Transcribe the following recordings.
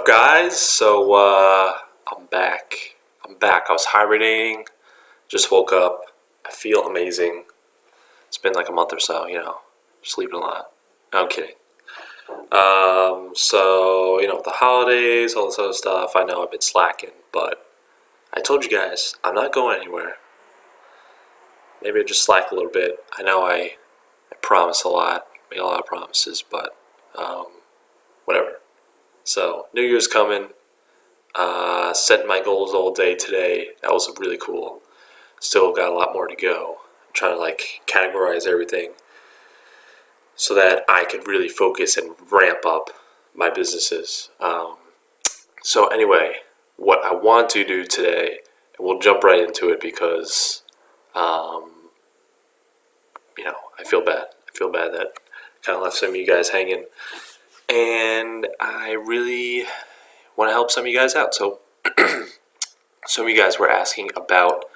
up, guys? I'm back. I was hibernating. Just woke up. I feel amazing. It's been like a month or so, sleeping a lot. No, I'm kidding. The holidays, all this other stuff. I know I've been slacking, but I told you guys I'm not going anywhere. Maybe I just slack a little bit. I know I promise a lot, make a lot of promises, but whatever. So New Year's coming. Set my goals all day today. That was really cool. Still got a lot more to go. I'm trying to categorize everything so that I can really focus and ramp up my businesses. So anyway, what I want to do today, and we'll jump right into it because, I feel bad. I feel bad that kind of left some of you guys hanging, and I really want to help some of you guys out. So some of you guys were asking about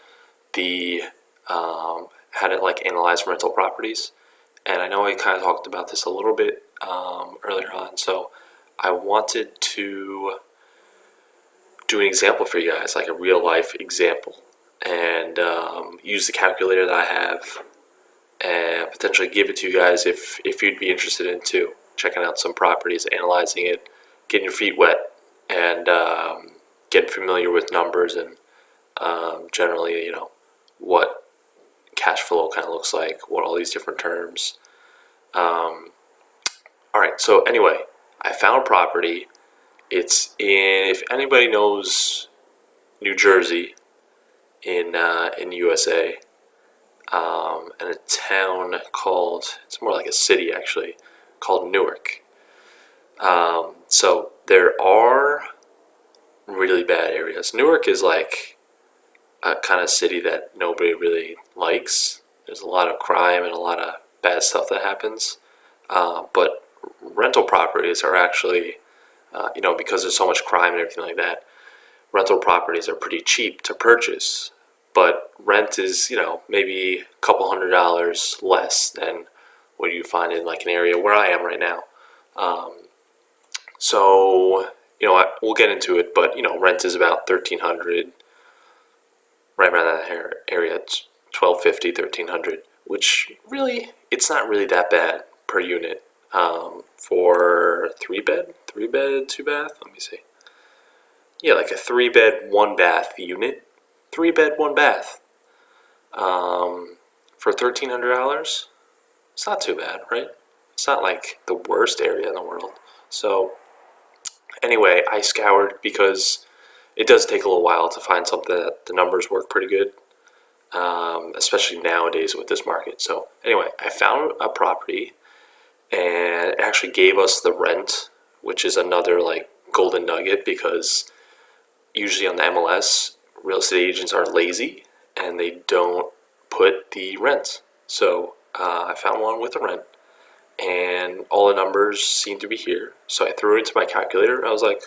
the how to analyze rental properties, and I know I kind of talked about this a little bit earlier on. So I wanted to do an example for you guys, like a real life example, and use the calculator that I have, and potentially give it to you guys if you'd be interested in too, checking out some properties, analyzing it, getting your feet wet, and getting familiar with numbers and generally, what cash flow kind of looks like, what all these different terms. All right, so anyway, I found a property. It's in, if anybody knows New Jersey in USA, and a town called, it's more like a city actually, called Newark. So there are really bad areas. Newark is like a kind of city that nobody really likes. There's a lot of crime and a lot of bad stuff that happens. But rental properties are actually, because there's so much crime and everything like that, rental properties are pretty cheap to purchase. But rent is, maybe a couple $100 less than what you find in like an area where I am right now. We'll get into it, but rent is about $1,300, right around that area. It's $1,250, $1,300, which really, it's not really that bad per unit for three bed, two bath. Let me see. Yeah, like a 3-bed, 1-bath unit. 3-bed, 1-bath. For $1,300, it's not too bad, right? It's not like the worst area in the world. So anyway, I scoured because it does take a little while to find something that the numbers work pretty good, especially nowadays with this market. So anyway, I found a property, and it actually gave us the rent, which is another golden nugget, because usually on the MLS, real estate agents are lazy and they don't put the rent. So I found one with a rent, and all the numbers seem to be here. So I threw it into my calculator. I was like,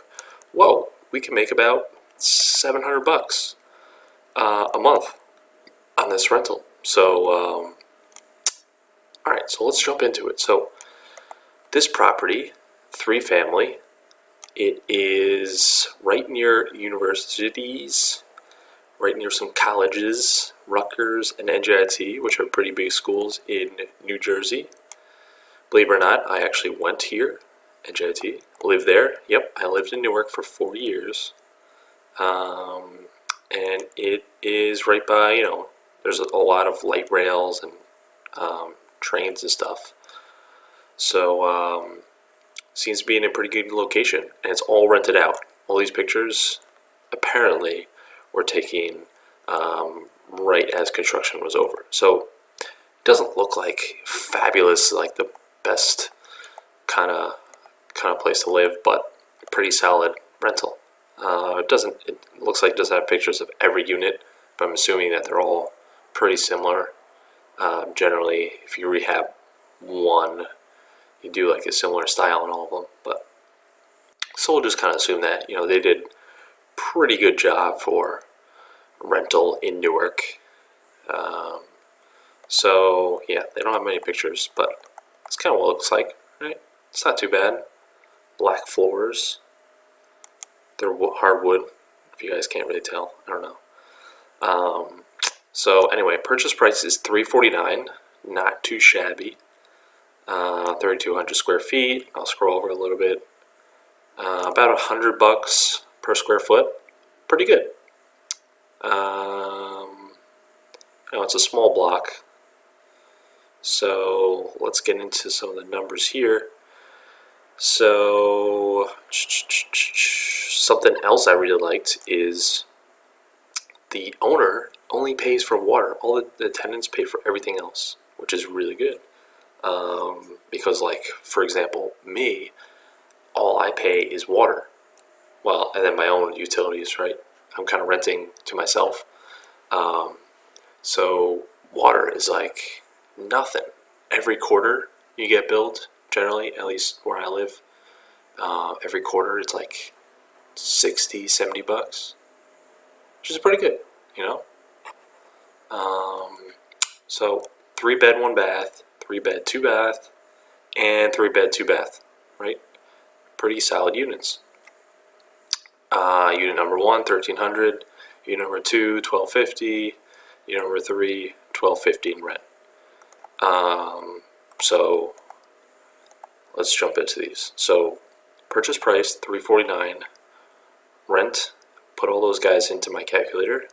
whoa, we can make about $700 a month on this rental. So all right, so let's jump into it. So this property, 3-family, it is right near universities, right near some colleges, Rutgers and NJIT, which are pretty big schools in New Jersey. Believe it or not, I actually went here, NJIT, lived there. Yep, I lived in Newark for 4 years. And it is right by, there's a lot of light rails and trains and stuff. So seems to be in a pretty good location, and it's all rented out. All these pictures apparently were taken right as construction was over. So it doesn't look like fabulous, like the best kind of place to live, but pretty solid rental. It looks like it doesn't have pictures of every unit, but I'm assuming that they're all pretty similar. Generally, if you rehab one, you do like a similar style in all of them. But so we'll just kind of assume that they did pretty good job for rental in Newark. So yeah, they don't have many pictures, but it's kind of what it looks like, right? It's not too bad. Black floors, They're hardwood. If you guys can't really tell, I don't know. So anyway, purchase price is $349. Not too shabby. 3,200 square feet. I'll scroll over a little bit. About $100 per square foot. Pretty good. It's a small block. So let's get into some of the numbers here. So something else I really liked is the owner only pays for water. All the tenants pay for everything else, which is really good. Because, like, for example, me, all I pay is water. Well, and then my own utilities, right? I'm kind of renting to myself. So water is like nothing. Every quarter you get billed, generally, at least where I live. Every quarter it's like 60, 70 bucks, which is pretty good, you know? So 3 bed, 1 bath, 3 bed, 2 bath, and 3 bed, 2 bath, right? Pretty solid units. Unit number 1, 1,300. Unit number 2, 1,250. Unit number 3, 1,250 in rent. So let's jump into these. So purchase price $349. Rent, put all those guys into my calculator.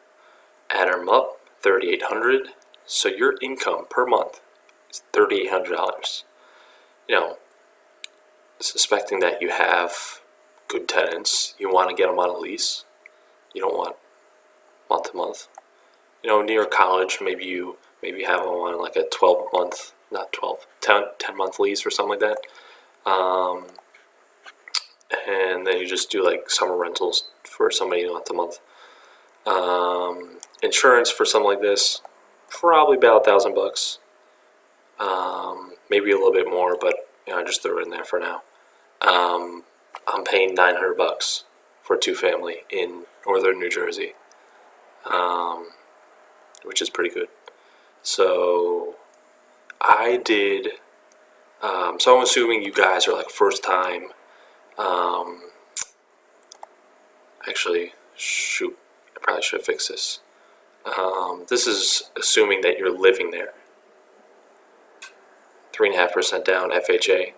Add them up, $3,800. So your income per month is $3,800. You know, suspecting that you have good tenants, you want to get them on a lease. You don't want month to month. You know, near college, maybe you have them on like a 12-month, not 12, 10-month lease or something like that. And then you just do like summer rentals for somebody month to month. Insurance for something like this, probably about $1,000. Maybe a little bit more, but I just throw it in there for now. I'm paying $900 for a 2-family in northern New Jersey, which is pretty good. So I did. So I'm assuming you guys are like first time. Actually, shoot, I probably should fix this. This is assuming that you're living there. 3.5% down, FHA.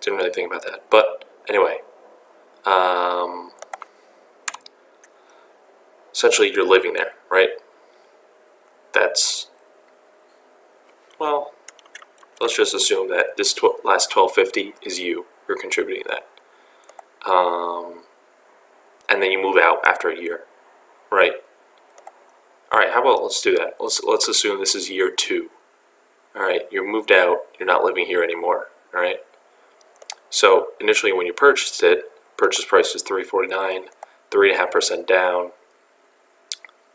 Didn't really think about that, but anyway, essentially you're living there, right? That's, well, let's just assume that this last 1,250 is you. You're contributing that, and then you move out after a year, right? All right, how about let's do that. Let's assume this is year 2. All right, you're moved out. You're not living here anymore. All right. So initially, when you purchased it, purchase price was $349, 3.5% down,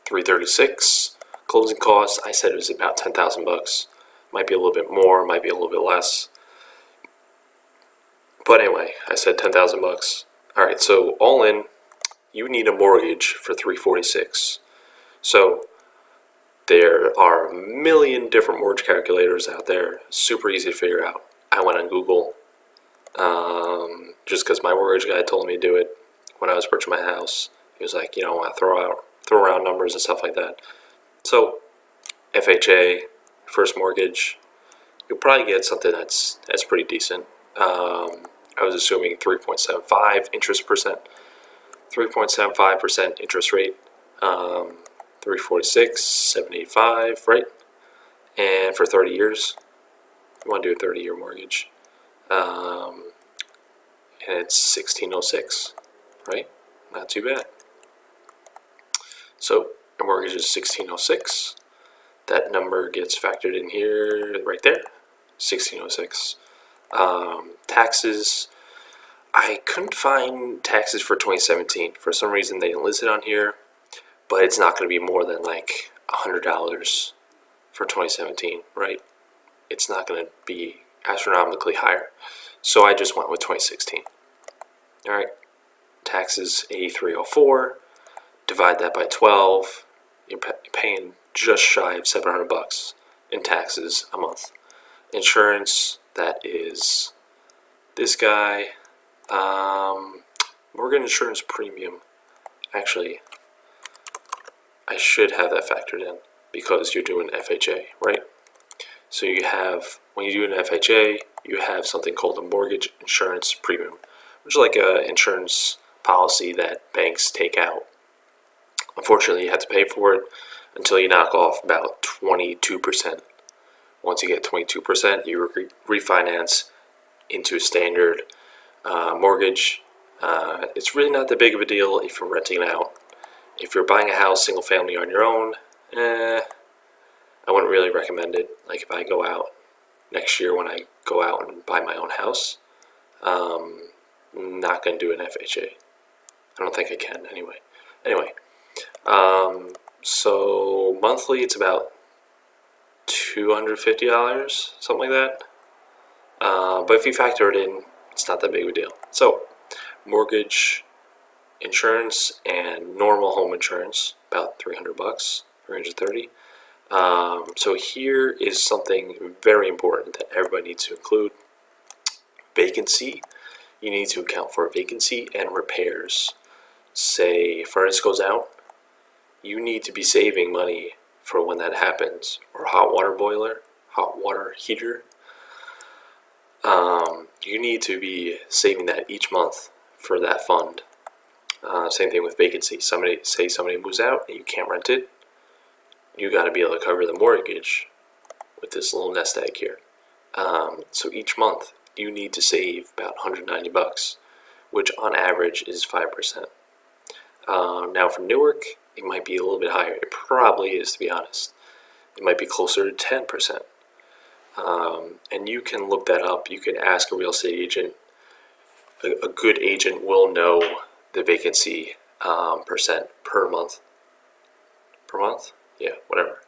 $336. Closing costs, I said it was about $10,000. Might be a little bit more, might be a little bit less. But anyway, I said $10,000. All right, so all in, you need a mortgage for $346. So there are a million different mortgage calculators out there, super easy to figure out. I went on Google, just because my mortgage guy told me to do it when I was purchasing my house. He was like, I throw around numbers and stuff like that. So FHA, first mortgage, you'll probably get something that's pretty decent. I was assuming 3.75 interest percent, 3.75% interest rate, 346, 785, right? And for 30 years, you want to do a 30-year mortgage. And it's 1606, right? Not too bad. So your mortgage is 1606. That number gets factored in here, right there, 1606. Taxes, I couldn't find taxes for 2017. For some reason, they didn't list it on here, but it's not going to be more than like $100 for 2017, right? It's not going to be astronomically higher. So I just went with 2016. All right, taxes 8304. Divide that by 12. You're paying just shy of $700 in taxes a month. Insurance, that is this guy. mortgage insurance premium. Actually, I should have that factored in because you're doing FHA, right? So you have, when you do an FHA, you have something called a mortgage insurance premium, which is like an insurance policy that banks take out. Unfortunately, you have to pay for it until you knock off about 22%. Once you get 22%, you refinance into a standard mortgage. It's really not that big of a deal if you're renting it out. If you're buying a house, single family on your own, I wouldn't really recommend it. Like if I go out next year when I go out and buy my own house, not going to do an FHA. I don't think I can anyway. Anyway, so monthly it's about $250, something like that. But if you factor it in, it's not that big of a deal. So mortgage insurance and normal home insurance, about $300, $330. So here is something very important that everybody needs to include. Vacancy. You need to account for vacancy and repairs. Say furnace goes out, you need to be saving money for when that happens. Or hot water boiler, hot water heater. You need to be saving that each month for that fund. Same thing with vacancy. Somebody moves out and you can't rent it. You got to be able to cover the mortgage with this little nest egg here. So each month you need to save about $190, which on average is 5%. Now for Newark, it might be a little bit higher. It probably is, to be honest. It might be closer to 10%. And you can look that up. You can ask a real estate agent. A good agent will know the vacancy percent per month. Per month? Yeah, whatever.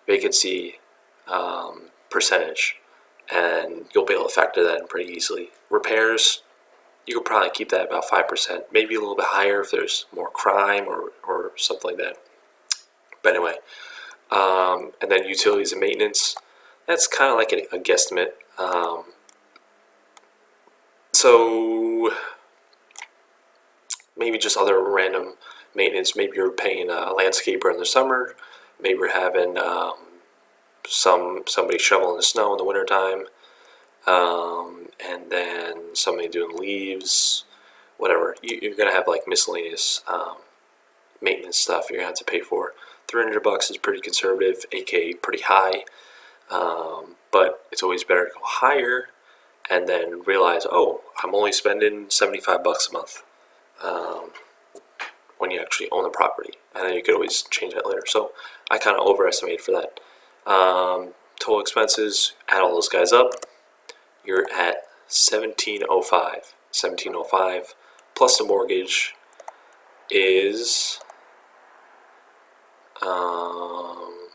Vacancy percentage. And you'll be able to factor that in pretty easily. Repairs, you could probably keep that about 5%, maybe a little bit higher if there's more crime or something like that. But anyway, and then utilities and maintenance, that's kind of like a guesstimate. So maybe just other random maintenance. Maybe you're paying a landscaper in the summer. Maybe you're having somebody shoveling the snow in the wintertime. And then somebody doing leaves, whatever. You're going to have like miscellaneous maintenance stuff you're going to have to pay for. $300 is pretty conservative, aka pretty high. But it's always better to go higher and then realize, oh, I'm only spending $75 a month when you actually own the property. And then you could always change that later. So I kind of overestimated for that. Total expenses, add all those guys up, you're at $1,705. $1,705 plus the mortgage is oh,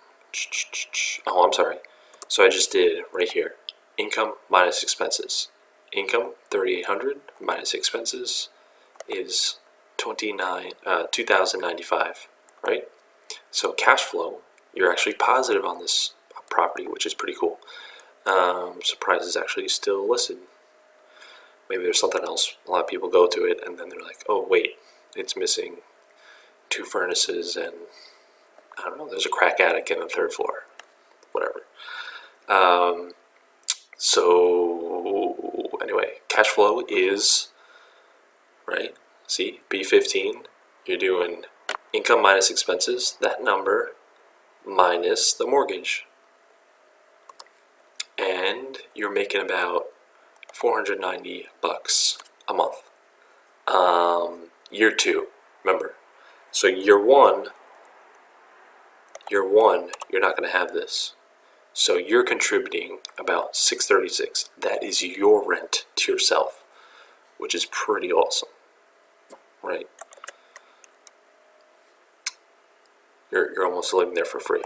I'm sorry. So I just did right here. Income minus expenses. Income $3,800 minus expenses is $2,095, right? So cash flow, you're actually positive on this property, which is pretty cool. Surprised it's actually still listed. Maybe there's something else. A lot of people go to it and then they're like, oh wait, it's missing 2 furnaces and I don't know, there's a crack attic in the 3rd floor. Whatever. So anyway, cash flow is, right, see, B15, you're doing income minus expenses, that number minus the mortgage. And you're making about $490 a month. Year 2, remember. So year one, you're not going to have this. So you're contributing about $636. That is your rent to yourself, which is pretty awesome, right? You're almost living there for free,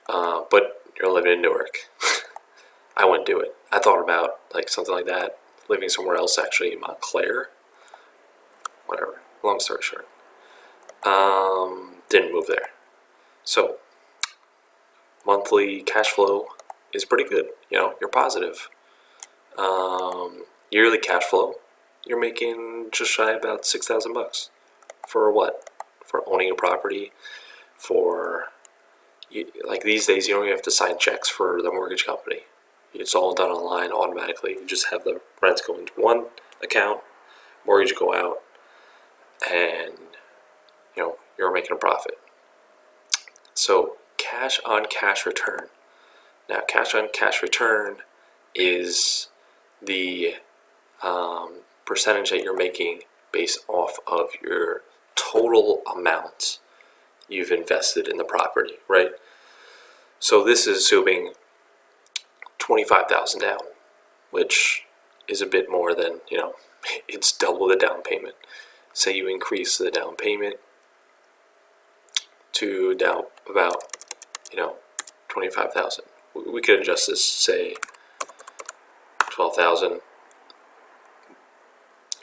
but you're living in Newark. I wouldn't do it. I thought about like something like that, living somewhere else, actually in Montclair. Whatever. Long story short, didn't move there. So monthly cash flow is pretty good. You know, you're positive. Yearly cash flow, you're making just shy about $6,000 for what? For owning a property. For like these days, you don't even have to sign checks for the mortgage company. It's all done online automatically. You just have the rents go into one account, mortgage go out, and you're making a profit. So cash on cash return. Now, cash on cash return is the percentage that you're making based off of your total amount you've invested in the property, right? So this is assuming $25,000 down, which is a bit more than, it's double the down payment. Say you increase the down payment to down about, 25,000. We could adjust this, say 12,000,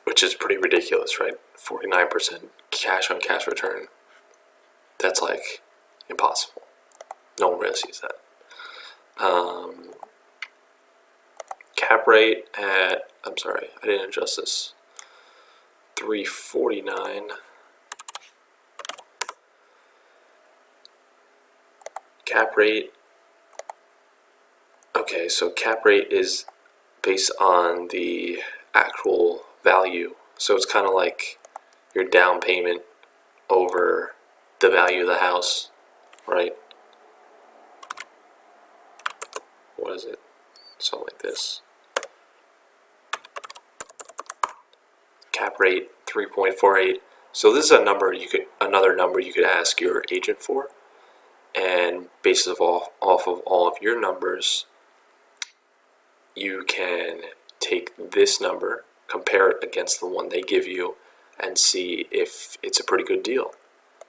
which is pretty ridiculous, right? 49% cash on cash return. That's like impossible. No one really sees that. Cap rate at, I'm sorry, I didn't adjust this. 349. Cap rate. Okay, so cap rate is based on the actual value. So it's kind of like your down payment over the value of the house, right? What is it? Something like this. Cap rate 3.48. So this is another number you could ask your agent for, and based off of all of your numbers, you can take this number, compare it against the one they give you, and see if it's a pretty good deal.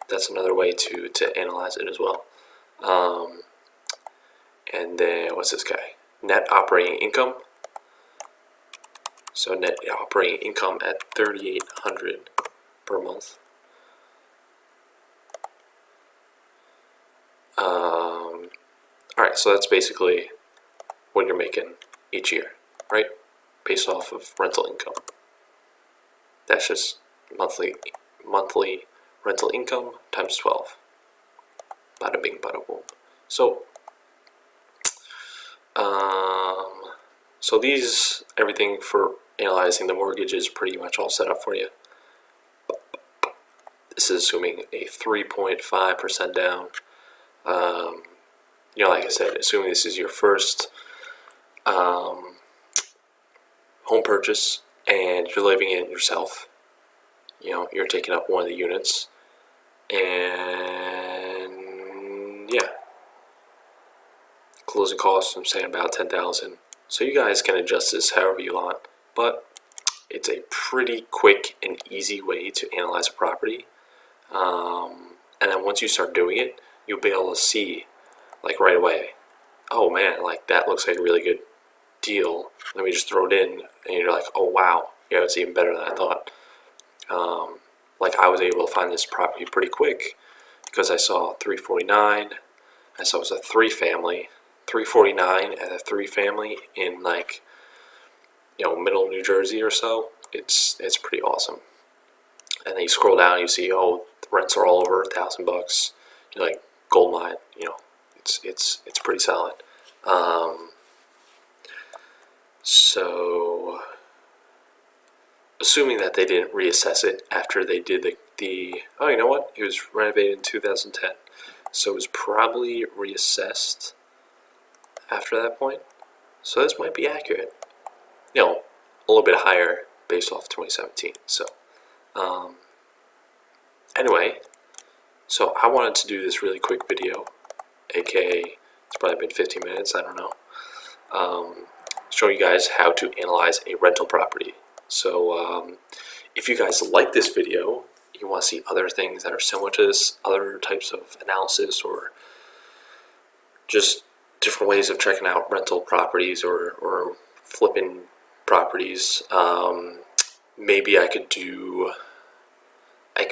That's another way to analyze it as well. And then what's this guy? Net operating income. So net operating income at $3,800 per month. Alright, so that's basically what you're making each year, right? Based off of rental income. That's just monthly rental income times 12. Bada bing, bada boom. So, these, everything for analyzing the mortgage is pretty much all set up for you. This is assuming a 3.5% down. Like I said, assuming this is your first home purchase and you're living in it yourself. You're taking up one of the units, and yeah, closing costs, I'm saying about $10,000. So you guys can adjust this however you want, but it's a pretty quick and easy way to analyze a property. And then once you start doing it, you'll be able to see, like right away, oh man, like that looks like a really good deal. Let me just throw it in, and you're like, oh wow, it's even better than I thought. Like I was able to find this property pretty quick because I saw 349. I saw it was a 3-family, 349 and a 3-family in like middle New Jersey or so. It's pretty awesome. And then you scroll down, you see the rents are all over $1,000. You're like, gold mine. It's pretty solid. So assuming that they didn't reassess it after they did the oh, you know what? It was renovated in 2010. So it was probably reassessed after that point. So this might be accurate. A little bit higher based off 2017. So anyway, so I wanted to do this really quick video, aka it's probably been 15 minutes, I don't know, showing you guys how to analyze a rental property. So if you guys like this video, you want to see other things that are similar to this, other types of analysis, or just different ways of checking out rental properties or flipping properties, maybe I could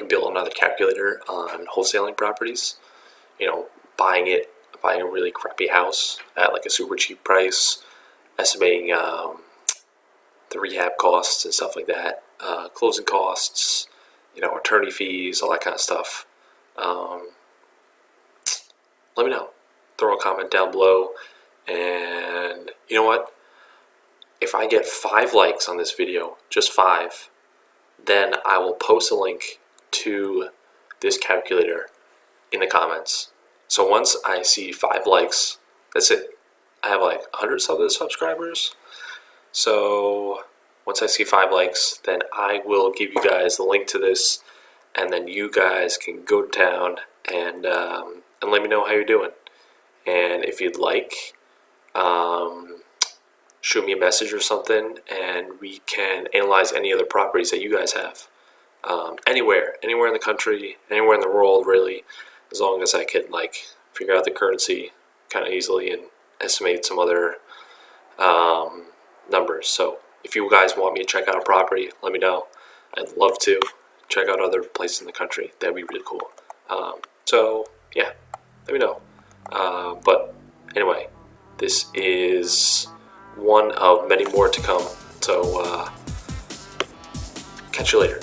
build another calculator on wholesaling properties. Buying a really crappy house at like a super cheap price, estimating the rehab costs and stuff like that, closing costs, attorney fees, all that kind of stuff. Let me know. Throw a comment down below. And you know what? If I get 5 likes on this video, just 5, then I will post a link to this calculator in the comments. So once I see 5 likes, that's it. I have like 100 subscribers. So once I see 5 likes, then I will give you guys the link to this, and then you guys can go to town and let me know how you're doing. And if you'd like, shoot me a message or something, and we can analyze any other properties that you guys have. Anywhere in the country, anywhere in the world, really, as long as I can figure out the currency kind of easily and estimate some other numbers. So if you guys want me to check out a property, let me know. I'd love to check out other places in the country. That'd be really cool. So yeah, let me know. But anyway, this is one of many more to come. So catch you later.